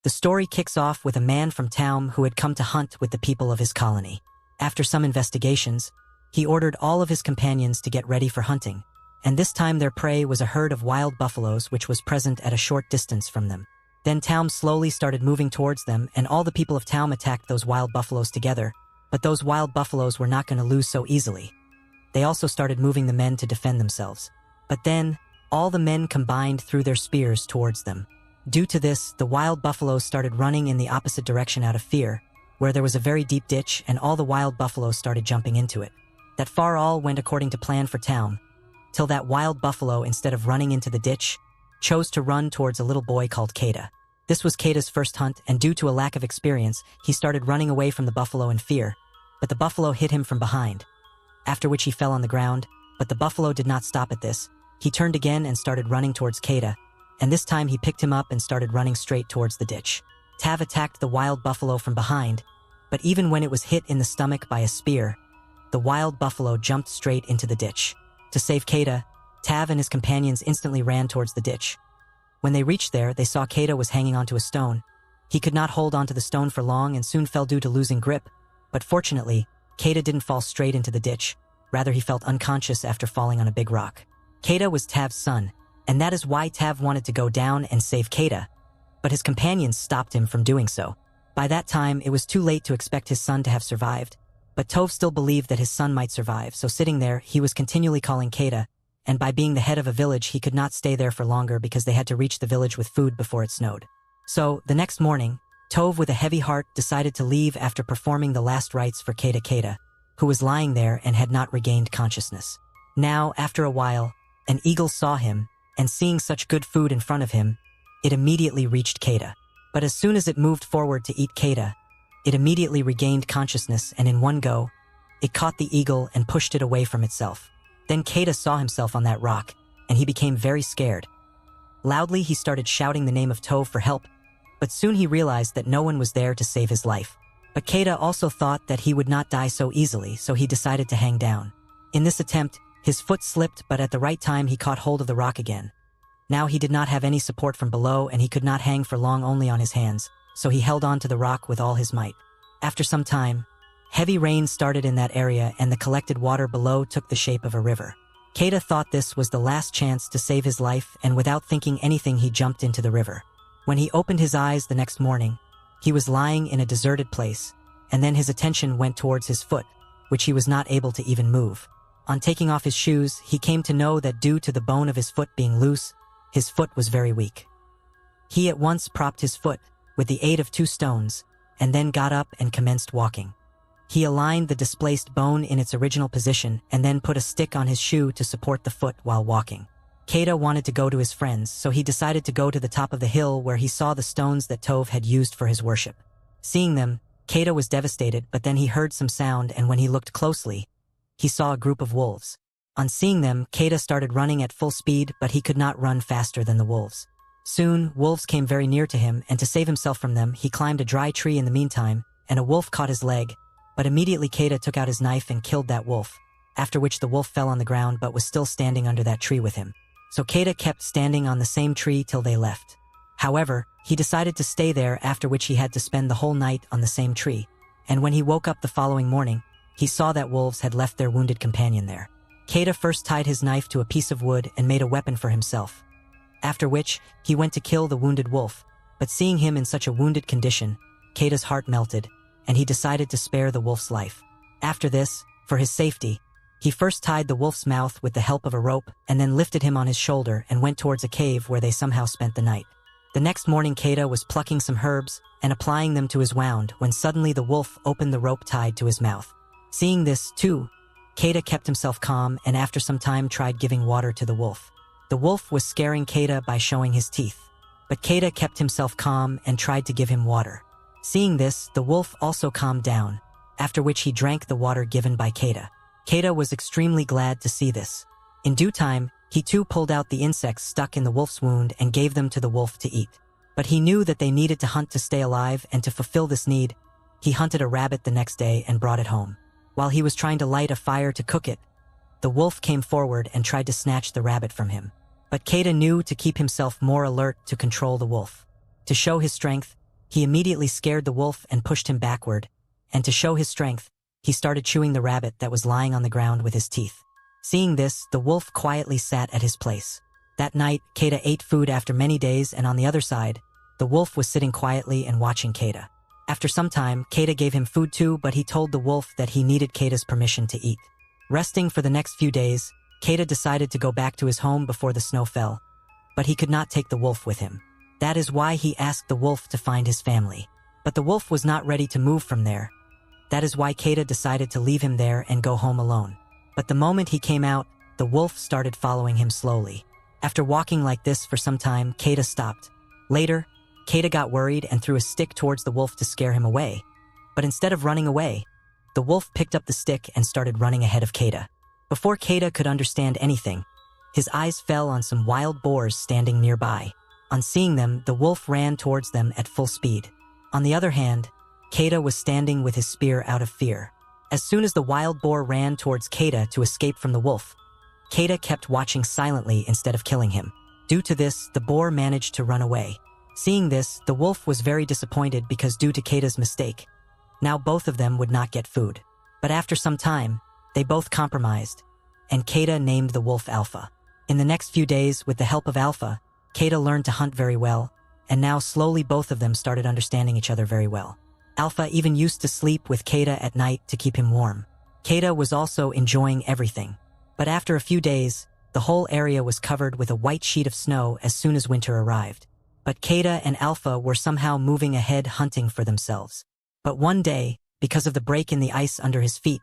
The story kicks off with a man from town who had come to hunt with the people of his colony. After some investigations, he ordered all of his companions to get ready for hunting, and this time their prey was a herd of wild buffaloes which was present at a short distance from them. Then Taum slowly started moving towards them, and all the people of Taum attacked those wild buffaloes together, but those wild buffaloes were not going to lose so easily. They also started moving the men to defend themselves. But then, all the men combined threw their spears towards them. Due to this, the wild buffaloes started running in the opposite direction out of fear, where there was a very deep ditch, and all the wild buffaloes started jumping into it. That far all went according to plan for Taum, till that wild buffalo, instead of running into the ditch, chose to run towards a little boy called Kata. This was Kata's first hunt, and due to a lack of experience, he started running away from the buffalo in fear, but the buffalo hit him from behind, after which he fell on the ground, but the buffalo did not stop at this. He turned again and started running towards Kata, and this time he picked him up and started running straight towards the ditch. Tav attacked the wild buffalo from behind, but even when it was hit in the stomach by a spear, the wild buffalo jumped straight into the ditch. To save Kata, Tav and his companions instantly ran towards the ditch. When they reached there, they saw Kata was hanging onto a stone. He could not hold onto the stone for long and soon fell due to losing grip, but fortunately, Kata didn't fall straight into the ditch. Rather, he felt unconscious after falling on a big rock. Kata was Tav's son, and that is why Tav wanted to go down and save Kata, but his companions stopped him from doing so. By that time, it was too late to expect his son to have survived, but Tov still believed that his son might survive, so sitting there, he was continually calling Kata, and by being the head of a village, he could not stay there for longer because they had to reach the village with food before it snowed. So, the next morning, Tov with a heavy heart decided to leave after performing the last rites for Kata, who was lying there and had not regained consciousness. Now, after a while, an eagle saw him, and seeing such good food in front of him, it immediately reached Kata. But as soon as it moved forward to eat Kata, it immediately regained consciousness, and in one go, it caught the eagle and pushed it away from itself. Then Kata saw himself on that rock, and he became very scared. Loudly, he started shouting the name of Tov for help, but soon he realized that no one was there to save his life. But Kata also thought that he would not die so easily, so he decided to hang down. In this attempt, his foot slipped, but at the right time he caught hold of the rock again. Now he did not have any support from below, and he could not hang for long only on his hands, so he held on to the rock with all his might. After some time, heavy rain started in that area, and the collected water below took the shape of a river. Kata thought this was the last chance to save his life, and without thinking anything he jumped into the river. When he opened his eyes the next morning, he was lying in a deserted place, and then his attention went towards his foot, which he was not able to even move. On taking off his shoes, he came to know that due to the bone of his foot being loose, his foot was very weak. He at once propped his foot with the aid of 2 stones, and then got up and commenced walking. He aligned the displaced bone in its original position and then put a stick on his shoe to support the foot while walking. Kata wanted to go to his friends, so he decided to go to the top of the hill where he saw the stones that Tov had used for his worship. Seeing them, Kata was devastated, but then he heard some sound, and when he looked closely, he saw a group of wolves. On seeing them, Kata started running at full speed, but he could not run faster than the wolves. Soon, wolves came very near to him, and to save himself from them, he climbed a dry tree in the meantime, and a wolf caught his leg, but immediately Kata took out his knife and killed that wolf, after which the wolf fell on the ground but was still standing under that tree with him. So Kata kept standing on the same tree till they left. However, he decided to stay there, after which he had to spend the whole night on the same tree, and when he woke up the following morning, he saw that wolves had left their wounded companion there. Kata first tied his knife to a piece of wood and made a weapon for himself, after which he went to kill the wounded wolf, but seeing him in such a wounded condition, Kata's heart melted, and he decided to spare the wolf's life. After this, for his safety, he first tied the wolf's mouth with the help of a rope and then lifted him on his shoulder and went towards a cave where they somehow spent the night. The next morning, Kata was plucking some herbs and applying them to his wound when suddenly the wolf opened the rope tied to his mouth. Seeing this, too, Kata kept himself calm and after some time tried giving water to the wolf. The wolf was scaring Kata by showing his teeth, but Kata kept himself calm and tried to give him water. Seeing this, the wolf also calmed down, after which he drank the water given by Kata. Kata was extremely glad to see this. In due time, he too pulled out the insects stuck in the wolf's wound and gave them to the wolf to eat. But he knew that they needed to hunt to stay alive, and to fulfill this need, he hunted a rabbit the next day and brought it home. While he was trying to light a fire to cook it, the wolf came forward and tried to snatch the rabbit from him. But Kata knew to keep himself more alert to control the wolf. To show his strength, He immediately scared the wolf and pushed him backward, and to show his strength, he started chewing the rabbit that was lying on the ground with his teeth. Seeing this, the wolf quietly sat at his place. That night, Keda ate food after many days, and on the other side, the wolf was sitting quietly and watching Keda. After some time, Keda gave him food too, but he told the wolf that he needed Keda's permission to eat. Resting for the next few days, Keda decided to go back to his home before the snow fell, but he could not take the wolf with him. That is why he asked the wolf to find his family. But the wolf was not ready to move from there. That is why Keda decided to leave him there and go home alone. But the moment he came out, the wolf started following him slowly. After walking like this for some time, Keda stopped. Later, Keda got worried and threw a stick towards the wolf to scare him away. But instead of running away, the wolf picked up the stick and started running ahead of Keda. Before Keda could understand anything, his eyes fell on some wild boars standing nearby. On seeing them, the wolf ran towards them at full speed. On the other hand, Keda was standing with his spear out of fear. As soon as the wild boar ran towards Keda to escape from the wolf, Keda kept watching silently instead of killing him. Due to this, the boar managed to run away. Seeing this, the wolf was very disappointed because due to Keda's mistake, now both of them would not get food. But after some time, they both compromised, and Keda named the wolf Alpha. In the next few days, with the help of Alpha, Keda learned to hunt very well, and now slowly both of them started understanding each other very well. Alpha even used to sleep with Keda at night to keep him warm. Keda was also enjoying everything. But after a few days, the whole area was covered with a white sheet of snow as soon as winter arrived. But Keda and Alpha were somehow moving ahead hunting for themselves. But one day, because of the break in the ice under his feet,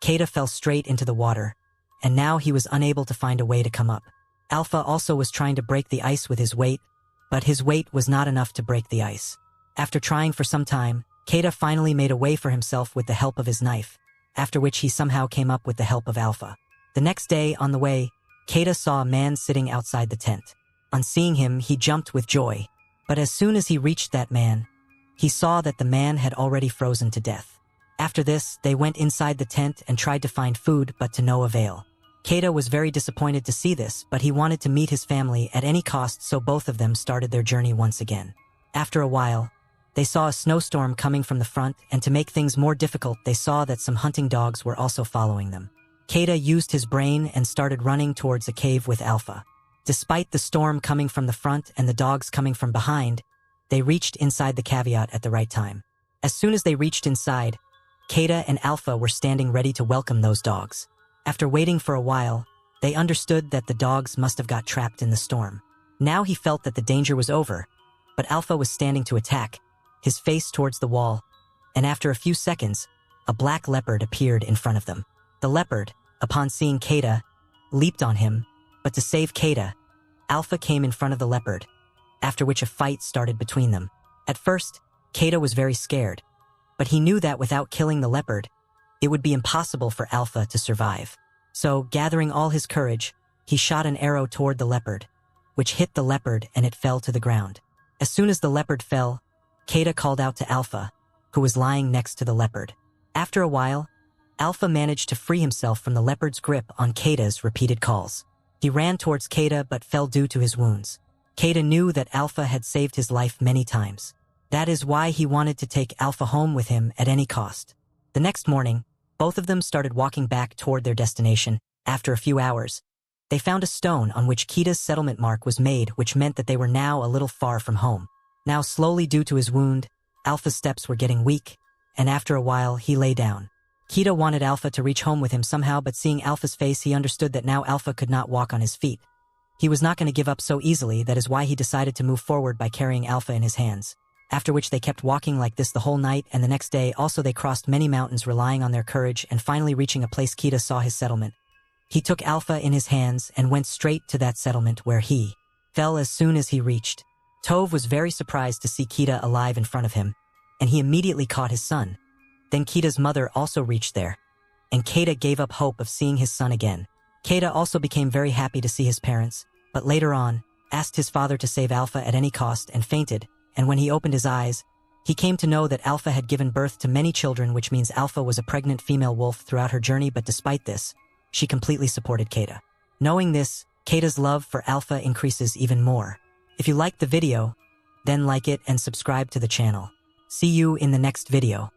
Keda fell straight into the water, and now he was unable to find a way to come up. Alpha also was trying to break the ice with his weight, but his weight was not enough to break the ice. After trying for some time, Keda finally made a way for himself with the help of his knife, after which he somehow came up with the help of Alpha. The next day, on the way, Keda saw a man sitting outside the tent. On seeing him, he jumped with joy, but as soon as he reached that man, he saw that the man had already frozen to death. After this, they went inside the tent and tried to find food, but to no avail. Keda was very disappointed to see this, but he wanted to meet his family at any cost, so both of them started their journey once again. After a while, they saw a snowstorm coming from the front, and to make things more difficult, they saw that some hunting dogs were also following them. Keda used his brain and started running towards a cave with Alpha. Despite the storm coming from the front and the dogs coming from behind, they reached inside the caveat at the right time. As soon as they reached inside, Keda and Alpha were standing ready to welcome those dogs. After waiting for a while, they understood that the dogs must have got trapped in the storm. Now he felt that the danger was over, but Alpha was standing to attack, his face towards the wall, and after a few seconds, a black leopard appeared in front of them. The leopard, upon seeing Keda, leaped on him, but to save Keda, Alpha came in front of the leopard, after which a fight started between them. At first, Keda was very scared, but he knew that without killing the leopard, it would be impossible for Alpha to survive. So, gathering all his courage, he shot an arrow toward the leopard, which hit the leopard and it fell to the ground. As soon as the leopard fell, Keda called out to Alpha, who was lying next to the leopard. After a while, Alpha managed to free himself from the leopard's grip on Keda's repeated calls. He ran towards Keda but fell due to his wounds. Keda knew that Alpha had saved his life many times. That is why he wanted to take Alpha home with him at any cost. The next morning, both of them started walking back toward their destination. After a few hours, they found a stone on which Keda's settlement mark was made, which meant that they were now a little far from home. Now slowly due to his wound, Alpha's steps were getting weak, and after a while he lay down. Keda wanted Alpha to reach home with him somehow, but seeing Alpha's face he understood that now Alpha could not walk on his feet. He was not going to give up so easily, that is why he decided to move forward by carrying Alpha in his hands. After which they kept walking like this the whole night, and the next day also they crossed many mountains relying on their courage, and finally reaching a place Keda saw his settlement. He took Alpha in his hands and went straight to that settlement where he fell as soon as he reached. Tove was very surprised to see Keda alive in front of him, and he immediately caught his son. Then Keda's mother also reached there, and Keda gave up hope of seeing his son again. Keda also became very happy to see his parents, but later on, asked his father to save Alpha at any cost and fainted, and when he opened his eyes, he came to know that Alpha had given birth to many children, which means Alpha was a pregnant female wolf throughout her journey, but despite this, she completely supported Keda. Knowing this, Keda's love for Alpha increases even more. If you liked the video, then like it and subscribe to the channel. See you in the next video.